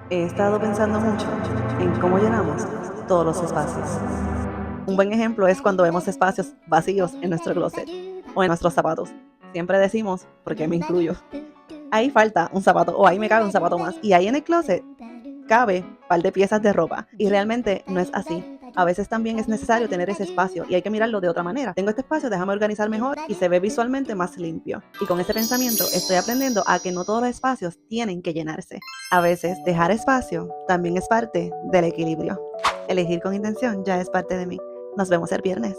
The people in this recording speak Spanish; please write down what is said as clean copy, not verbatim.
He estado pensando mucho en cómo llenamos todos los espacios. Un buen ejemplo es cuando vemos espacios vacíos en nuestro closet o en nuestros zapatos. Siempre decimos, porque me incluyo, ahí falta un zapato o ahí me cabe un zapato más. Y ahí en el closet cabe un par de piezas de ropa. Y realmente no es así. A veces también es necesario tener ese espacio y hay que mirarlo de otra manera. Tengo este espacio, déjame organizar mejor y se ve visualmente más limpio. Y con ese pensamiento estoy aprendiendo a que no todos los espacios tienen que llenarse. A veces dejar espacio también es parte del equilibrio. Elegir con intención ya es parte de mí. Nos vemos el viernes.